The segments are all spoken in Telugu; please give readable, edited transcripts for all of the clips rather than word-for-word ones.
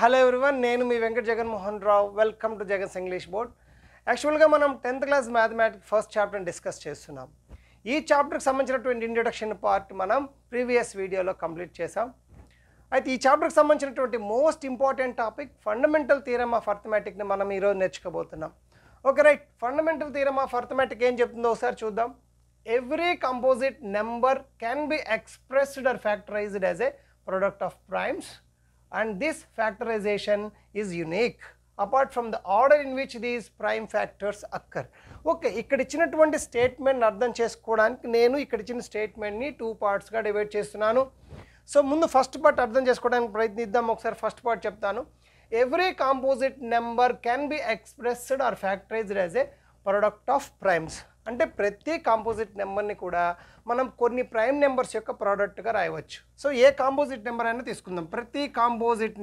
హలో ఎవ్రీవన్, నేను మీ Venkata Jaganmohan Rao. Welcome to Jagan's English board. Actually మనం 10th క్లాస్ మ్యాథమెటిక్స్ ఫస్ట్ చాప్టర్ని డిస్కస్ చేస్తున్నాం. ఈ చాప్టర్కి సంబంధించినటువంటి ఇంట్రొడక్షన్ పార్ట్ మనం ప్రీవియస్ వీడియోలో కంప్లీట్ చేసాం. అయితే ఈ చాప్టర్కి సంబంధించినటువంటి most important topic fundamental theorem of అర్థమెటిక్ని మనం ఈరోజు నేర్చుకోబోతున్నాం. Okay right, fundamental theorem of arithmetic ఏం చెప్తుందో ఒకసారి చూద్దాం. Every composite number can be expressed or factorized as a product of primes, and this factorization is unique apart from the order in which these prime factors occur. Okay, ఇక్కడ ఇచ్చినటువంటి స్టేట్మెంట్ అర్థం చేసుకోవడానికి నేను ఇక్కడ ఇచ్చిన స్టేట్మెంట్ని 2 పార్ట్స్గా డివైడ్ చేస్తున్నాను. సో ముందు ఫస్ట్ పార్ట్ అర్థం చేసుకోవడానికి ప్రయత్నిద్దాం. ఒకసారి ఫస్ట్ పార్ట్ చెప్తాను. Every composite number can be expressed or factorized as a product of primes. అంటే ప్రతి కాంపోజిట్ నెంబర్ని కూడా మనం కొన్ని ప్రైమ్ నెంబర్స్ యొక్క ప్రోడక్ట్గా రాయవచ్చు. సో ఏ కాంపోజిట్ నెంబర్ అయినా తీసుకుందాం. ప్రతి కాంపోజిట్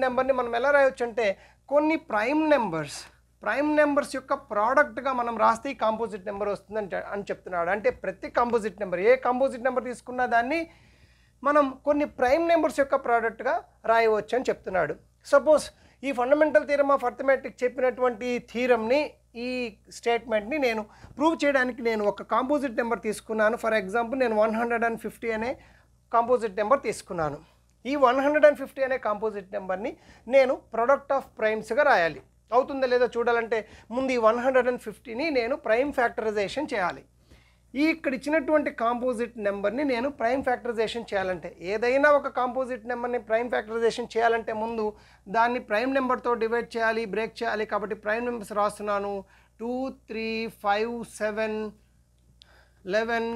నెంబర్ని మనం ఎలా రాయవచ్చు అంటే కొన్ని ప్రైమ్ నెంబర్స్ యొక్క ప్రోడక్ట్గా మనం రాస్తే ఈ కాంపోజిట్ నెంబర్ వస్తుందని అని చెప్తున్నాడు. అంటే ప్రతి composite number, a composite number తీసుకున్నా దాన్ని మనం కొన్ని ప్రైమ్ నెంబర్స్ యొక్క ప్రోడక్ట్గా రాయవచ్చు అని చెప్తున్నాడు. సపోజ్ ఈ ఫండమెంటల్ థియరమ్ ఆఫ్ అర్థమెటిక్ చెప్పినటువంటి థియరమ్ని, ఈ స్టేట్మెంట్ని నేను ప్రూవ్ చేయడానికి నేను ఒక కాంపోజిట్ నెంబర్ తీసుకున్నాను. ఫర్ ఎగ్జాంపుల్ నేను 150 అనే కాంపోజిట్ నెంబర్ తీసుకున్నాను. ఈ 150 అనే కాంపోజిట్ నెంబర్ని నేను ప్రొడక్ట్ ఆఫ్ ప్రైమ్స్గా రాయాలి. అవుతుందో లేదో చూడాలంటే ముందు ఈ 150ని నేను ప్రైమ్ ఫ్యాక్టరైజేషన్ చేయాలి. ఈ ఇక్కడ ఇచ్చినటువంటి కాంపోజిట్ నెంబర్ని నేను ప్రైమ్ ఫ్యాక్టరైజేషన్ చేయాలంటే, ఏదైనా ఒక కాంపోజిట్ నెంబర్ని ప్రైమ్ ఫ్యాక్టరైజేషన్ చేయాలంటే ముందు దాన్ని ప్రైమ్ నెంబర్తో డివైడ్ చేయాలి, బ్రేక్ చేయాలి. కాబట్టి ప్రైమ్ నెంబర్స్ రాస్తున్నాను. 2, 3, 5, 7, 11,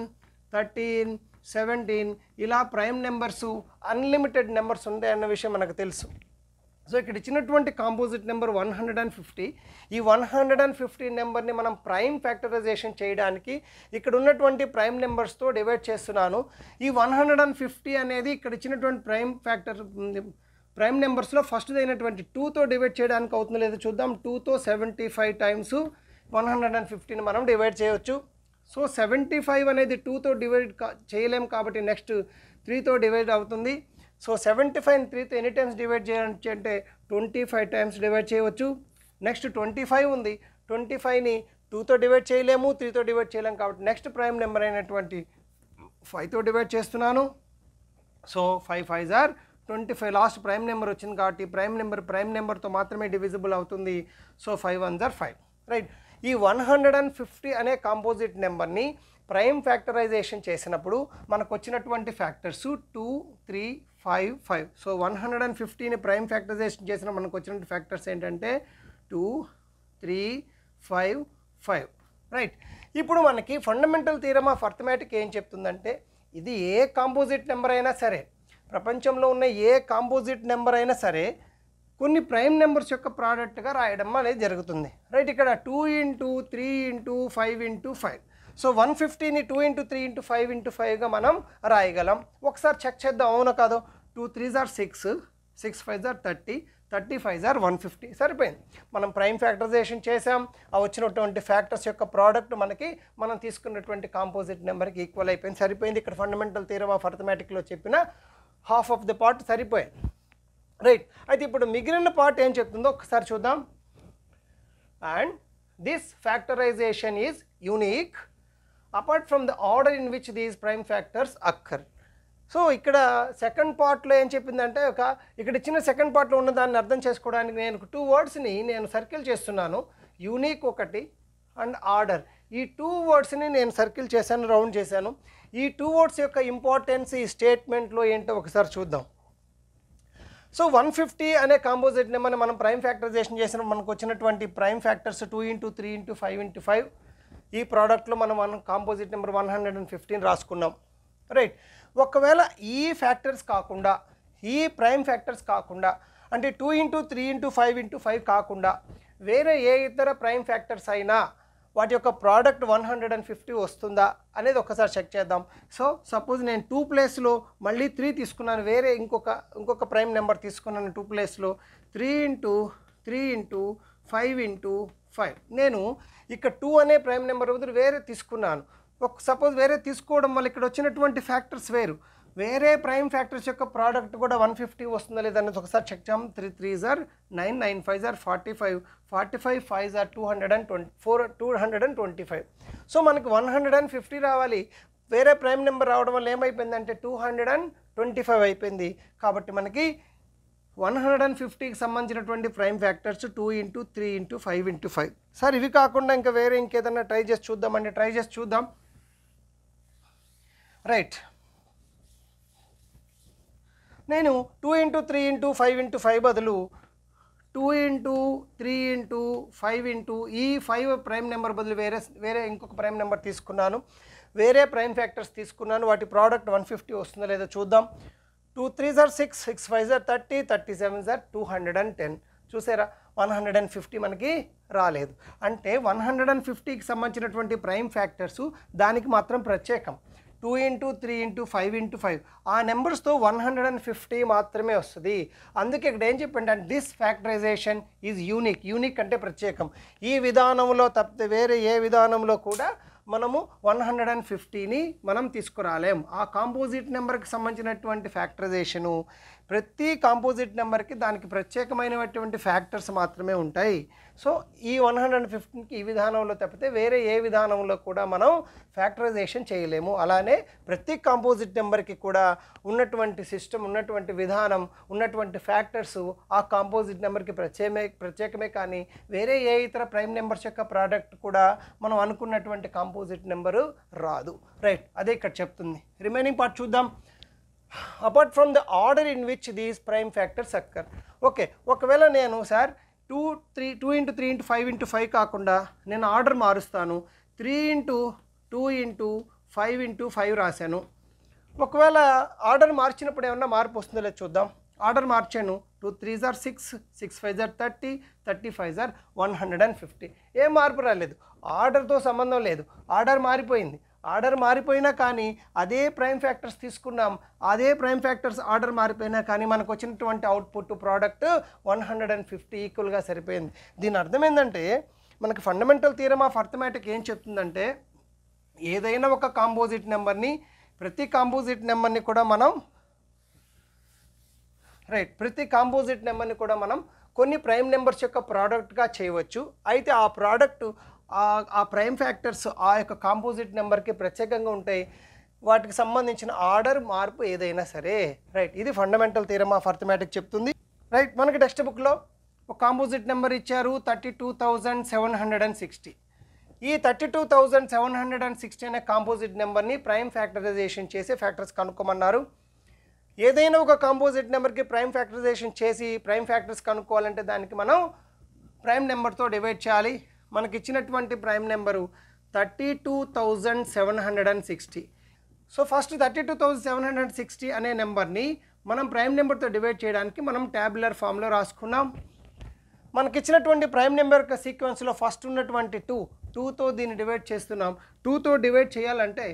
13, 17 ఇలా ప్రైమ్ నెంబర్స్ అన్లిమిటెడ్ నెంబర్స్ ఉంటాయి అన్న విషయం మనకు తెలుసు. సో ఇక్కడ ఇచ్చినటువంటి కాంపోజిట్ నెంబర్ 150. ఈ 150 నెంబర్ని మనం ప్రైమ్ ఫ్యాక్టరైజేషన్ చేయడానికి ఇక్కడ ఉన్నటువంటి ప్రైమ్ నెంబర్స్తో డివైడ్ చేస్తున్నాను. ఈ 150 అనేది ఇక్కడ ఇచ్చినటువంటి ప్రైమ్ నెంబర్స్లో ఫస్ట్ అయినటువంటి 2తో డివైడ్ చేయడానికి అవుతుందో లేదో చూద్దాం. 2తో 75 టైమ్స్ 150ని మనం డివైడ్ చేయవచ్చు. సో 75 అనేది 2తో డివైడ్ చేయలేము కాబట్టి నెక్స్ట్ 3తో డివైడ్ అవుతుంది. సో 75ని 3తో ఎన్ని టైమ్స్ డివైడ్ చేయాలి అంటే 25 టైమ్స్ డివైడ్ చేయవచ్చు. నెక్స్ట్ 25 ఉంది. 25ని 2తో డివైడ్ చేయలేము, 3తో డివైడ్ చేయలేము కాబట్టి నెక్స్ట్ ప్రైమ్ నెంబర్ అయినటువంటి 5తో డివైడ్ చేస్తున్నాను. So 5 5s are 25. Last prime number వచ్చింది కాబట్టి ప్రైమ్ నెంబర్తో మాత్రమే డివిజిబుల్ అవుతుంది. So 5 1s are 5. రైట్, ఈ 150 అనే కాంపోజిట్ నెంబర్ని ప్రైమ్ ఫ్యాక్టరైజేషన్ చేసినప్పుడు మనకు వచ్చినటువంటి ఫ్యాక్టర్స్ 2, 3, 5, 5. సో 150ని ప్రైమ్ ఫ్యాక్టరైజేషన్ చేసిన మనకు వచ్చినటువంటి ఫ్యాక్టర్స్ ఏంటంటే 2, 3, 5, 5. రైట్, ఇప్పుడు మనకి ఫండమెంటల్ థియరమ్ ఆఫ్ అర్థమెటిక్ ఏం చెప్తుందంటే ఇది ఏ కాంపోజిట్ నెంబర్ అయినా సరే, ప్రపంచంలో ఉన్న ఏ కాంపోజిట్ నెంబర్ అయినా సరే కొన్ని ప్రైమ్ నెంబర్స్ యొక్క ప్రోడక్ట్గా రాయడం అనేది జరుగుతుంది. రైట్, ఇక్కడ 2 × 3 × 5 × 5. సో 150ని 2 × 3 × 5 × 5గా మనం రాయగలం. ఒకసారి చెక్ చేద్దాం, అవునా కాదో. 2 3s are 6, 6 5s are 30, 30 5s are 150. సరిపోయింది. మనం ప్రైమ్ ఫ్యాక్టరైజేషన్ చేసాం. ఆ వచ్చినటువంటి ఫ్యాక్టర్స్ యొక్క ప్రోడక్ట్ మనకి మనం తీసుకున్నటువంటి కాంపోజిట్ నెంబర్కి ఈక్వల్ అయిపోయింది. సరిపోయింది. ఇక్కడ ఫండమెంటల్ థియరమ్ ఆఫ్ అర్థమెటిక్లో చెప్పిన హాఫ్ ఆఫ్ ద పార్ట్ సరిపోయింది. రైట్, అయితే ఇప్పుడు మిగిలిన పార్ట్ ఏం చెప్తుందో ఒకసారి చూద్దాం. And this factorization is unique apart from the order in which these prime factors occur. So ఇక్కడ సెకండ్ పార్ట్లో ఏం చెప్పిందంటే ఇక్కడ ఇచ్చిన సెకండ్ పార్ట్లో ఉన్న దాన్ని అర్థం చేసుకోవడానికి నేను 2 వర్డ్స్ని నేను సర్కిల్ చేస్తున్నాను. యూనిక్ ఒకటి అండ్ ఆర్డర్. ఈ 2 వర్డ్స్ని నేను సర్కిల్ చేశాను, రౌండ్ చేశాను. ఈ 2 వర్డ్స్ యొక్క ఇంపార్టెన్స్ ఈ స్టేట్మెంట్లో ఏంటో ఒకసారి చూద్దాం. సో 150 అనే కాంపోజిట్ నెంబర్ని మనం ప్రైమ్ ఫ్యాక్టరైజేషన్ చేసిన మనకు వచ్చినటువంటి ప్రైమ్ ఫ్యాక్టర్స్ 2 × 3 × 5 × 5. ఈ ప్రోడక్ట్లో మనం కాంపోజిట్ నెంబర్ 115 రాసుకున్నాం. రైట్, ఒకవేళ ఈ ఫ్యాక్టర్స్ కాకుండా, ఈ ప్రైమ్ ఫ్యాక్టర్స్ కాకుండా, అంటే 2 × 3 × 5 × 5 కాకుండా వేరే ఏ ఇతర ప్రైమ్ ఫ్యాక్టర్స్ అయినా వాటి యొక్క ప్రోడక్ట్ 150 వస్తుందా అనేది ఒకసారి చెక్ చేద్దాం. సో సపోజ్ నేను 2 ప్లేస్లో మళ్ళీ 3 తీసుకున్నాను, వేరే ఇంకొక ప్రైమ్ నెంబర్ తీసుకున్నాను 2 ప్లేస్లో. 3 × 3 × 5 × 5. నేను ఇక్కడ 2 అనే ప్రైమ్ నెంబర్ బదులు వేరే తీసుకున్నాను. సపోజ్ వేరే తీసుకోవడం వల్ల ఇక్కడ వచ్చినటువంటి ఫ్యాక్టర్స్ వేరు. వేరే ప్రైమ్ ఫ్యాక్టర్స్ యొక్క ప్రోడక్ట్ కూడా 150 వస్తుందా లేదన్నది ఒకసారి చెక్ చేద్దాం. 3 3s are 9, 9 5s are 45, 45 5s are 225. So మనకి 150 రావాలి. వేరే ప్రైమ్ నెంబర్ రావడం వల్ల ఏమైపోయిందంటే 225 అయిపోయింది. కాబట్టి మనకి 150కి సంబంధించినటువంటి ప్రైమ్ ఫ్యాక్టర్స్ 2 × 3 × 5 × 5. సార్ ఇవి కాకుండా ఇంకా వేరే ఇంకేదన్నా ట్రై చేసి చూద్దామండి. ట్రై చేసి చూద్దాం. రైట్, నేను 2 × 3 × 5 × 5 బదులు 2 × 3 × 5 × ఈ 5 ప్రైమ్ నెంబర్ బదులు వేరే ఇంకొక ప్రైమ్ నెంబర్ తీసుకున్నాను. వేరే ప్రైమ్ ఫ్యాక్టర్స్ తీసుకున్నాను. వాటి ప్రోడక్ట్ 150 వస్తుందో లేదో చూద్దాం. 2 3s are 6, 6 5s are 30, 37s are 210. చూసారా, 150 మనకి రాలేదు. అంటే 150కి సంబంధించినటువంటి ప్రైమ్ ఫ్యాక్టర్స్ దానికి మాత్రం ప్రత్యేకం. 2 × 3 × 5 × 5 ఆ నెంబర్స్తో 150 మాత్రమే వస్తుంది. అందుకే ఇక్కడ ఏం చెప్పండి అంటే దిస్ ఫ్యాక్టరైజేషన్ ఈజ్ యూనిక్ అంటే ప్రత్యేకం. ఈ విధానంలో తప్పితే వేరే ఏ విధానంలో కూడా మనము 150ని మనం తీసుకురాలేం. ఆ కాంపోజిట్ నెంబర్కి సంబంధించినటువంటి ఫ్యాక్టరైజేషను ప్రతి కాంపోజిట్ నెంబర్కి దానికి ప్రత్యేకమైనటువంటి ఫ్యాక్టర్స్ మాత్రమే ఉంటాయి. సో ఈ 150కి ఈ విధానంలో తప్పితే వేరే ఏ విధానంలో కూడా మనం ఫ్యాక్టరైజేషన్ చేయలేము. అలానే ప్రతి కాంపోజిట్ నెంబర్కి కూడా ఉన్నటువంటి సిస్టమ్, ఉన్నటువంటి విధానం, ఉన్నటువంటి ఫ్యాక్టర్స్ ఆ కాంపోజిట్ నెంబర్కి ప్రత్యేకమే కానీ వేరే ఏ ఇతర ప్రైమ్ నెంబర్స్ యొక్క ప్రోడక్ట్ కూడా మనం అనుకున్నటువంటి కాంపోజిట్ నెంబరు రాదు. రైట్, అదే ఇక్కడ చెప్తుంది. రిమైనింగ్ పార్ట్ చూద్దాం. Apart from the order in which these prime factors occur. Okay, ఒకవేళ నేను సార్ 2 × 3 × 5 × 5 కాకుండా నేను ఆర్డర్ మారుస్తాను. 3 × 2 × 5 × 5 రాశాను. ఒకవేళ ఆర్డర్ మార్చినప్పుడు ఏమన్నా మార్పు వస్తుందో లేదో చూద్దాం. ఆర్డర్ మార్చాను. 2 3s are 6, 6 5s are 30, 35s are 150. ఏం మార్పు రాలేదు. ఆర్డర్తో సంబంధం లేదు. ఆర్డర్ మారిపోయింది. ఆర్డర్ మారిపోయినా కానీ అదే ప్రైమ్ ఫ్యాక్టర్స్ తీసుకున్నాం. అదే ప్రైమ్ ఫ్యాక్టర్స్ ఆర్డర్ మారిపోయినా కానీ మనకు వచ్చినటువంటి అవుట్పుట్ ప్రోడక్ట్ 150 ఈక్వల్గా సరిపోయింది. దీని అర్థం ఏంటంటే మనకి ఫండమెంటల్ థియరమ్ ఆఫ్ అర్థమెటిక్ ఏం చెప్తుందంటే ఏదైనా ఒక కాంపోజిట్ నెంబర్ని ప్రతి కాంపోజిట్ నెంబర్ని కూడా మనం కొన్ని ప్రైమ్ నెంబర్స్ యొక్క ప్రోడక్ట్గా చేయవచ్చు. అయితే ఆ ప్రోడక్ట్ ఆ ప్రైమ్ ఫ్యాక్టర్స్ ఆ యొక్క కాంపోజిట్ నెంబర్కి ప్రత్యేకంగా ఉంటాయి. వాటికి సంబంధించిన ఆర్డర్ మార్పు ఏదైనా సరే. రైట్, ఇది ఫండమెంటల్ థియరమ్ ఆఫ్ అర్థమెటిక్ చెప్తుంది. రైట్, మనకి టెక్స్ట్ బుక్లో ఒక కాంపోజిట్ నెంబర్ ఇచ్చారు 32,760. ఈ 32,760 అనే కాంపోజిట్ నెంబర్ని ప్రైమ్ ఫ్యాక్టరైజేషన్ చేసి ఫ్యాక్టర్స్ కనుక్కోమన్నారు. ఏదైనా ఒక కాంపోజిట్ నెంబర్కి ప్రైమ్ ఫ్యాక్టరైజేషన్ చేసి ప్రైమ్ ఫ్యాక్టర్స్ కనుక్కోవాలంటే దానికి మనం ప్రైమ్ నెంబర్తో డివైడ్ చేయాలి. మనకి ఇచ్చినటువంటి ప్రైమ్ నెంబరు 32,760. సో ఫస్ట్ 32,760 అనే నెంబర్ని మనం ప్రైమ్ నెంబర్తో డివైడ్ చేయడానికి మనం ట్యాబులర్ ఫామ్లో రాసుకున్నాం. మనకి ఇచ్చినటువంటి ప్రైమ్ నెంబర్ యొక్క సీక్వెన్స్లో ఫస్ట్ ఉన్నటువంటి 2తో దీన్ని డివైడ్ చేస్తున్నాం. 2తో డివైడ్ చేయాలంటే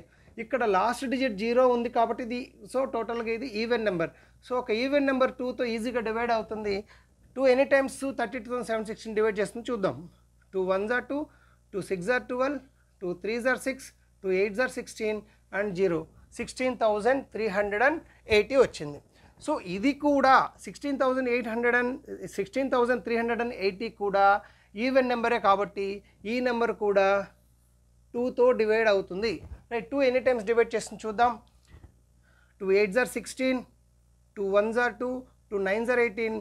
ఇక్కడ లాస్ట్ డిజిట్ 0 ఉంది కాబట్టి ఇది సో టోటల్గా ఇది ఈవెన్ నెంబర్. సో ఒక ఈవెన్ నెంబర్ 2తో ఈజీగా డివైడ్ అవుతుంది. 2 ఎనీ టైమ్స్ 32,760 డివైడ్ చేస్తుంది చూద్దాం. 2 1s are 2, 2 6s are 12, 2 3s are 6, 2 8s are 16 and 0 16,380 వచ్చింది. సో ఇది కూడా 16,380 కూడా ఈవెన్ నెంబరే కాబట్టి ఈ నెంబర్ కూడా 2తో డివైడ్ అవుతుంది. రైట్, 2 ఎనీ టైమ్స్ డివైడ్ చేస్తుంది చూద్దాం. 2 8s are 16, 2 1s are 2, 2 9s are 18,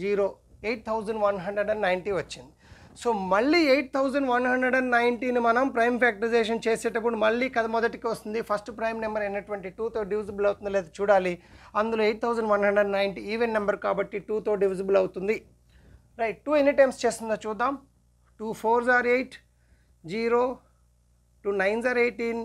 0 8,190 వచ్చింది. సో మళ్ళీ 8,190ని మనం ప్రైమ్ ఫ్యాక్టరైజేషన్ చేసేటప్పుడు మళ్ళీ కథ మొదటికి వస్తుంది. ఫస్ట్ ప్రైమ్ నెంబర్ అయినటువంటి 2తో డివిజిబుల్ అవుతుందో లేదో చూడాలి. అందులో 8,190 ఈవెన్ నెంబర్ కాబట్టి 2తో డివిజిబుల్ అవుతుంది. రైట్, 2 ఎన్ని టైమ్స్ చేస్తుందో చూద్దాం. 2 4s are 8, 0, 2 9s are 18,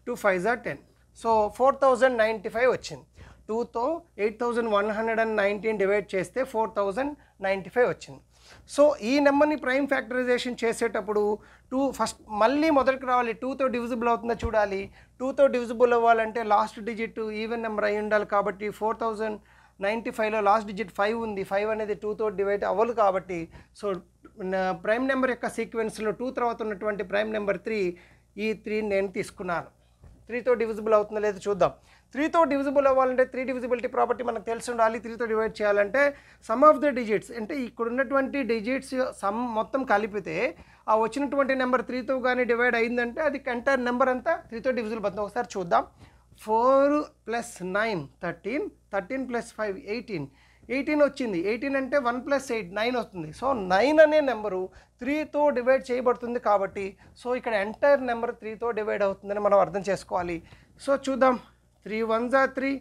2 5s are 10. So 4,095 వచ్చింది. 2తో 8,119 డివైడ్ చేస్తే 4,095 వచ్చింది. సో ఈ నెంబర్ని ప్రైమ్ ఫ్యాక్టరైజేషన్ చేసేటప్పుడు 2 ఫస్ట్ మళ్ళీ మొదటికి రావాలి. 2తో డివిజిబుల్ అవుతుందో చూడాలి. 2తో డివిజిబుల్ అవ్వాలంటే లాస్ట్ డిజిట్ ఈవెన్ నెంబర్ అయి ఉండాలి కాబట్టి 4,095లో లాస్ట్ డిజిట్ 5 ఉంది. 5 అనేది 2తో డివైడ్ అవ్వదు కాబట్టి సో ప్రైమ్ నెంబర్ యొక్క సీక్వెన్స్లో 2 తర్వాత ఉన్నటువంటి ప్రైమ్ నెంబర్ 3 ఈ 3 నేను తీసుకున్నాను. 3తో డివిజిబుల్ అవుతుందో లేదో చూద్దాం. 3తో డివిజిబుల్ అవ్వాలంటే 3 డివిజిబిలిటీ ప్రాపర్టీ మనకు తెలిసి ఉండాలి. 3తో డివైడ్ చేయాలంటే సమ్ ఆఫ్ ద డిజిట్స్ అంటే ఇక్కడ ఉన్నటువంటి డిజిట్స్ సమ్ మొత్తం కలిపితే ఆ వచ్చినటువంటి నెంబర్ 3తో కానీ డివైడ్ అయిందంటే అది ఎంటైర్ నెంబర్ అంతా 3తో డివిజిబుల్ అవుతుంది. ఒకసారి చూద్దాం. 4 + 9 13, 13 + 5 18 వచ్చింది. 18 అంటే 1 + 8 9 వస్తుంది. సో 9 అనే నెంబరు 3తో డివైడ్ చేయబడుతుంది కాబట్టి సో ఇక్కడ ఎంటైర్ నెంబర్ 3తో డివైడ్ అవుతుందని మనం అర్థం చేసుకోవాలి. సో చూద్దాం. 3 1s are 3,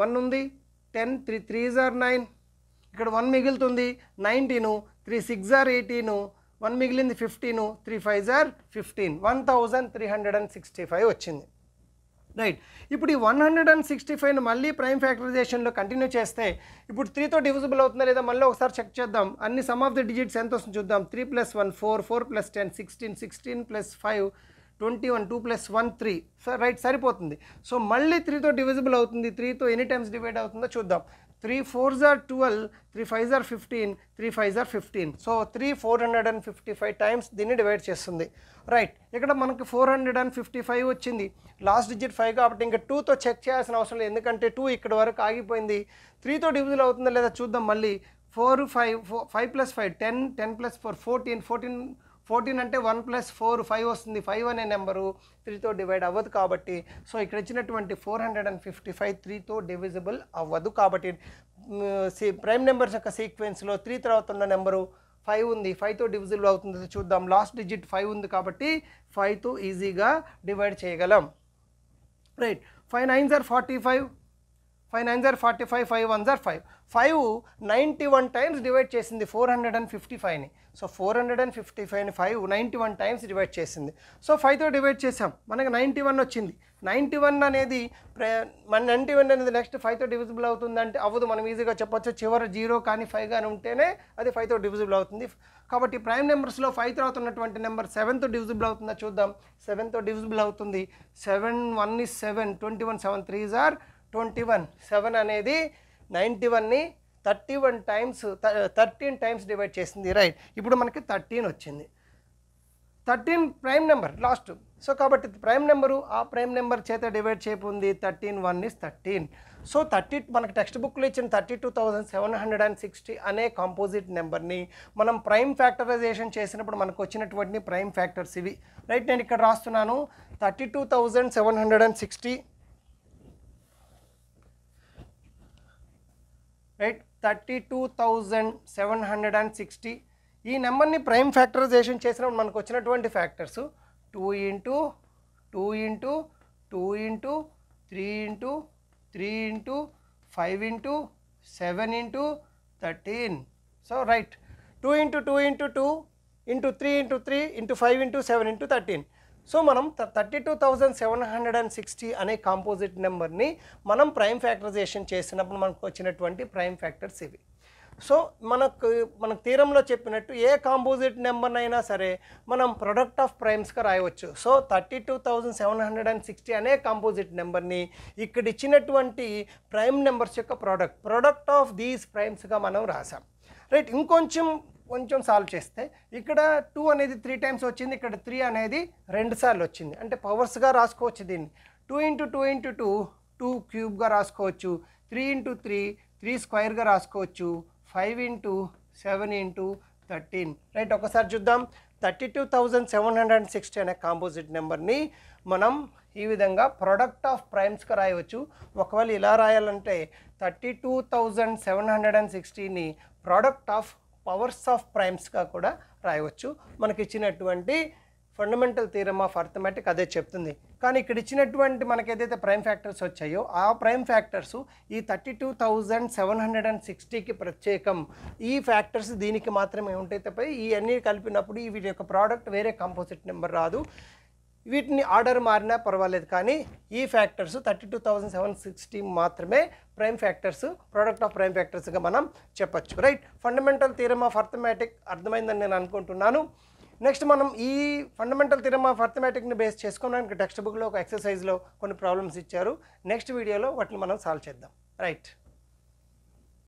1 ఉంది, 10, 3 3s are 9, ఇక్కడ 1 మిగులుతుంది 19, 3 6s are 18, 1 మిగిలింది 15, 3 5s are 15, 1365 వచ్చింది. రైట్. ఇప్పుడు ఈ 165ను మళ్ళీ ప్రైమ్ ఫ్యాక్టరైజేషన్లో కంటిన్యూ చేస్తే ఇప్పుడు 3తో డివిజిబుల్ అవుతుందా లేదా మళ్ళీ ఒకసారి చెక్ చేద్దాం. అన్ని సమ్ ఆఫ్ ద డిజిట్స్ ఎంత వస్తుంది చూద్దాం. 3 + 1 4, 4 + 10 16, 16 + 5 21, 2 + 1 3. రైట్, సరిపోతుంది. సో మళ్ళీ 3తో డివిజిబుల్ అవుతుంది. 3తో ఎన్ని టైమ్స్ డివైడ్ అవుతుందో చూద్దాం. 3 4s are 12, 3 5s are 15, 3 5s are 15. So 3 455 times దీన్ని డివైడ్ చేస్తుంది. రైట్, ఇక్కడ మనకు 455 వచ్చింది. లాస్ట్ డిజిట్ 5 కాబట్టి ఇంకా 2తో చెక్ చేయాల్సిన అవసరం లేదు, ఎందుకంటే 2 ఇక్కడ వరకు ఆగిపోయింది. 3తో డివిజిబుల్ అవుతుందా లేదా చూద్దాం. మళ్ళీ 4 5 5 + 5 10, 10 + 4 14, 14 అంటే 1 + 4 5 వస్తుంది. 5 అనే నెంబరు 3తో డివైడ్ అవ్వదు కాబట్టి సో ఇక్కడ ఇచ్చినటువంటి 455 3తో డివిజిబుల్ అవ్వదు. కాబట్టి ప్రైమ్ నెంబర్స్ యొక్క సీక్వెన్స్లో 3 తర్వాత ఉన్న నెంబరు 5 ఉంది. 5తో డివిజిబుల్ అవుతుంది చూద్దాం. లాస్ట్ డిజిట్ 5 ఉంది కాబట్టి 5తో ఈజీగా డివైడ్ చేయగలం. Right. 5 9s are 45, 5 9s are 45, 5 1s are 5. 5 91 times divide చేసింది 455ని. సో 455ని 5 91 టైమ్స్ డివైడ్ చేసింది. సో 5తో డివైడ్ చేసాం, మనకు 91 వచ్చింది. 91 అనేది మన 91 అనేది నెక్స్ట్ 5తో డివిజిబుల్ అవుతుందంటే అవ్వదు. మనం ఈజీగా చెప్పొచ్చు, చివరి 0 కానీ 5 కానీ ఉంటేనే అది 5తో డివిజిబుల్ అవుతుంది. కాబట్టి ప్రైమ్ నెంబర్స్లో 5 తర్వాత ఉన్నటువంటి నెంబర్ 7తో డివిజిబుల్ అవుతుందా చూద్దాం. 7తో డివిజిబుల్ అవుతుంది. 7 1 is 7, 21 7 3s are 21. 7 అనేది 91ని 13 టైమ్స్ డివైడ్ చేసింది. రైట్, ఇప్పుడు మనకి 13 వచ్చింది. 13 ప్రైమ్ నెంబర్ లాస్ట్. సో కాబట్టి ప్రైమ్ నెంబరు ఆ ప్రైమ్ నెంబర్ చేత డివైడ్ చేయబోతుంది. 13 1 is 13. సో మనకి టెక్స్ట్ బుక్లో ఇచ్చిన 32,760 అనే కాంపోజిట్ నెంబర్ని మనం ప్రైమ్ ఫ్యాక్టరైజేషన్ చేసినప్పుడు మనకు వచ్చినటువంటి ప్రైమ్ ఫ్యాక్టర్స్ ఇవి. రైట్, నేను ఇక్కడ రాస్తున్నాను 32,760. రైట్, 32,760 ఈ నెంబర్ని ప్రైమ్ ఫ్యాక్టరైజేషన్ చేసినప్పుడు మనకు వచ్చినటువంటి ఫ్యాక్టర్స్ 2 × 2 × 2 × 3 × 3 × 5 × 7 × 13. So right, 2 × 2 × 2 × 3 × 3 × 5 × 7 × 13. సో మనం 32,760 అనే కాంపోజిట్ నెంబర్ని మనం ప్రైమ్ ఫ్యాక్టరైజేషన్ చేసినప్పుడు మనకు వచ్చినటువంటి ప్రైమ్ ఫ్యాక్టర్స్ ఇవి. సో మనకు థీరంలో చెప్పినట్టు ఏ కాంపోజిట్ నెంబర్నైనా సరే మనం ప్రొడక్ట్ ఆఫ్ ప్రైమ్స్గా రాయవచ్చు. సో 32,760 అనే కాంపోజిట్ నెంబర్ని ఇక్కడ ఇచ్చినటువంటి ప్రైమ్ నెంబర్స్ యొక్క ప్రొడక్ట్ ఆఫ్ దీస్ ప్రైమ్స్గా మనం రాసాం. రైట్, ఇంకొంచెం సాల్వ్ చేస్తే ఇక్కడ 2 అనేది 3 టైమ్స్ వచ్చింది, ఇక్కడ 3 అనేది 2 సార్లు వచ్చింది. అంటే పవర్స్గా రాసుకోవచ్చు దీన్ని. 2 × 2 × 2 2 క్యూబ్గా రాసుకోవచ్చు. 3 × 3 3 స్క్వేర్గా రాసుకోవచ్చు. 5 × 7 × 13. రైట్, ఒకసారి చూద్దాం. 32,760 అనే కాంపోజిట్ నెంబర్ని మనం ఈ విధంగా ప్రొడక్ట్ ఆఫ్ ప్రైమ్స్గా రాయవచ్చు. ఒకవేళ ఇలా రాయాలంటే 32,760ని ప్రొడక్ట్ ఆఫ్ పవర్స్ ఆఫ్ ప్రైమ్స్గా కూడా రాయవచ్చు. మనకి ఇచ్చినటువంటి ఫండమెంటల్ థియరమ్ ఆఫ్ అర్థమెటిక్ అదే చెప్తుంది. కానీ ఇక్కడ ఇచ్చినటువంటి మనకి ఏదైతే ప్రైమ్ ఫ్యాక్టర్స్ వచ్చాయో ఆ ప్రైమ్ ఫ్యాక్టర్స్ ఈ 32,760కి ప్రత్యేకం. ఈ ఫ్యాక్టర్స్ దీనికి మాత్రమే ఉంటాయి తప్ప ఈ అన్నీ కలిపినప్పుడు వీటి యొక్క ప్రోడక్ట్ వేరే కాంపోజిట్ నెంబర్ రాదు. వీటిని ఆర్డర్ మారినా పర్వాలేదు, కానీ ఈ ఫ్యాక్టర్స్ 32,760 మాత్రమే ప్రైమ్ ఫ్యాక్టర్స్, ప్రోడక్ట్ ఆఫ్ ప్రైమ్ ఫ్యాక్టర్స్గా మనం చెప్పచ్చు. Right, fundamental theorem of arithmetic అర్థమైందని నేను అనుకుంటున్నాను. నెక్స్ట్ మనం ఈ ఫండమెంటల్ థియరమ్ ఆఫ్ అర్థమెటిక్ని బేస్ చేసుకోవడానికి టెక్స్ట్ బుక్లో ఒక ఎక్సర్సైజ్లో కొన్ని ప్రాబ్లమ్స్ ఇచ్చారు. నెక్స్ట్ వీడియోలో వాటిని మనం సాల్వ్ చేద్దాం. రైట్.